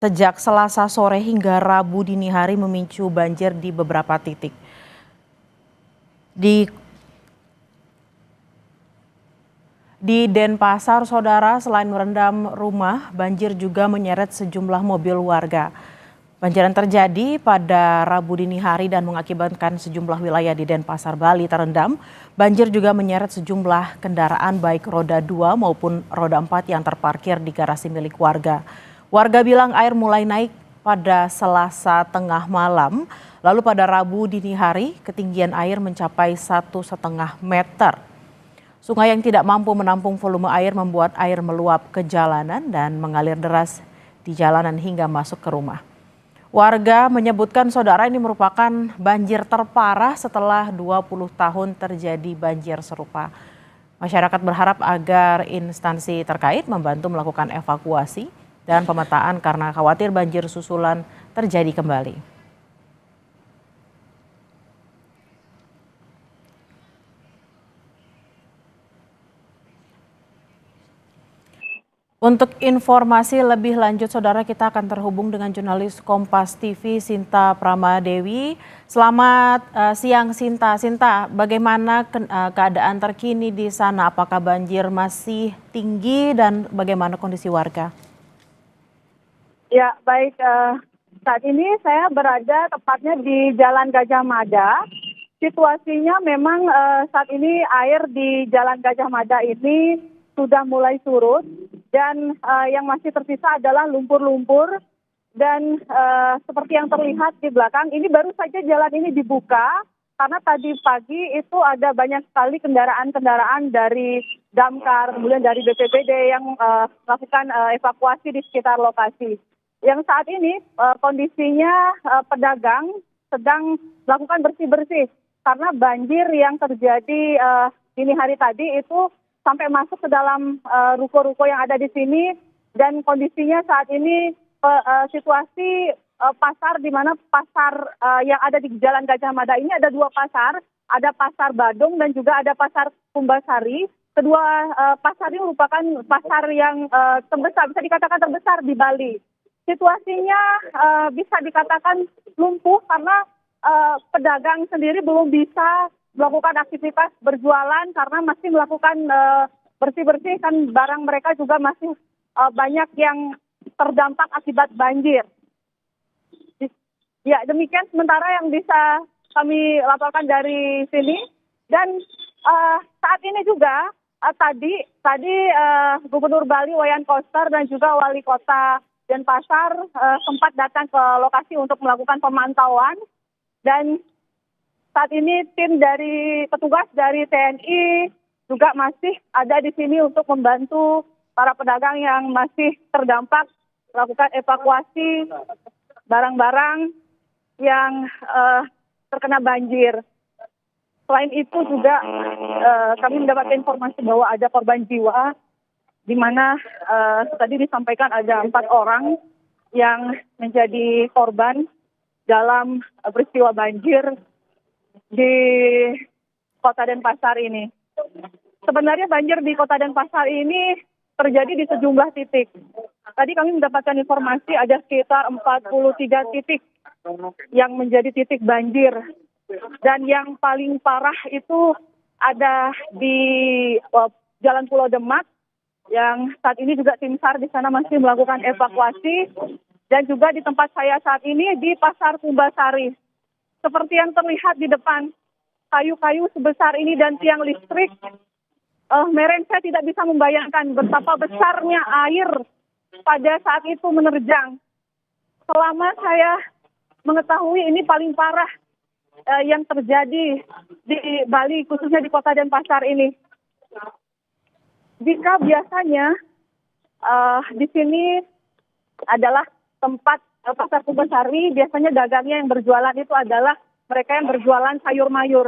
sejak Selasa sore hingga Rabu dini hari memicu banjir di beberapa titik. Di Denpasar, saudara, selain merendam rumah, banjir juga menyeret sejumlah mobil warga. Banjir yang terjadi pada Rabu dini hari dan mengakibatkan sejumlah wilayah di Denpasar, Bali terendam. Banjir juga menyeret sejumlah kendaraan baik roda 2 maupun roda 4 yang terparkir di garasi milik warga. Warga bilang air mulai naik pada Selasa tengah malam, lalu pada Rabu dini hari ketinggian air mencapai 1,5 meter. Sungai yang tidak mampu menampung volume air membuat air meluap ke jalanan dan mengalir deras di jalanan hingga masuk ke rumah. Warga menyebutkan, saudara, ini merupakan banjir terparah setelah 20 tahun terjadi banjir serupa. Masyarakat berharap agar instansi terkait membantu melakukan evakuasi dan pemetaan karena khawatir banjir susulan terjadi kembali. Untuk informasi lebih lanjut, saudara, kita akan terhubung dengan jurnalis Kompas TV Sinta Pramadewi. Selamat siang, Sinta. Sinta, bagaimana keadaan terkini di sana? Apakah banjir masih tinggi dan bagaimana kondisi warga? Ya, baik. Saat ini saya berada tepatnya di Jalan Gajah Mada. Situasinya memang saat ini air di Jalan Gajah Mada ini sudah mulai surut dan yang masih tersisa adalah lumpur-lumpur dan seperti yang terlihat di belakang ini baru saja jalan ini dibuka karena tadi pagi itu ada banyak sekali kendaraan-kendaraan dari damkar kemudian dari BPBD yang melakukan evakuasi di sekitar lokasi. Yang saat ini kondisinya pedagang sedang melakukan bersih-bersih karena banjir yang terjadi dini hari tadi itu sampai masuk ke dalam ruko-ruko yang ada di sini dan kondisinya saat ini situasi pasar di mana pasar yang ada di Jalan Gajah Mada ini ada dua pasar, ada pasar Badung dan juga ada pasar Kumbasari. Kedua pasar ini merupakan pasar yang terbesar, bisa dikatakan terbesar di Bali. Situasinya bisa dikatakan lumpuh karena pedagang sendiri belum bisa melakukan aktivitas berjualan karena masih melakukan bersih-bersih kan barang mereka juga masih banyak yang terdampak akibat banjir. Ya, demikian sementara yang bisa kami laporkan dari sini dan saat ini juga tadi Gubernur Bali Wayan Koster dan juga Wali Kota Denpasar sempat datang ke lokasi untuk melakukan pemantauan dan saat ini tim dari petugas dari TNI juga masih ada di sini untuk membantu para pedagang yang masih terdampak melakukan evakuasi barang-barang yang terkena banjir. Selain itu juga kami mendapatkan informasi bahwa ada korban jiwa di mana tadi disampaikan ada 4 orang yang menjadi korban dalam peristiwa banjir di Kota Denpasar ini. Sebenarnya banjir di Kota Denpasar ini terjadi di sejumlah titik. Tadi kami mendapatkan informasi ada sekitar 43 titik yang menjadi titik banjir. Dan yang paling parah itu ada di Jalan Pulau Demak yang saat ini juga tim SAR di sana masih melakukan evakuasi dan juga di tempat saya saat ini di Pasar Kumbasari. Seperti yang terlihat di depan, kayu-kayu sebesar ini dan tiang listrik, saya tidak bisa membayangkan betapa besarnya air pada saat itu menerjang. Selama saya mengetahui ini paling parah yang terjadi di Bali, khususnya di Kota Denpasar ini. Jika biasanya di sini adalah tempat Pasar Kumbasari, biasanya dagangnya yang berjualan itu adalah mereka yang berjualan sayur mayur.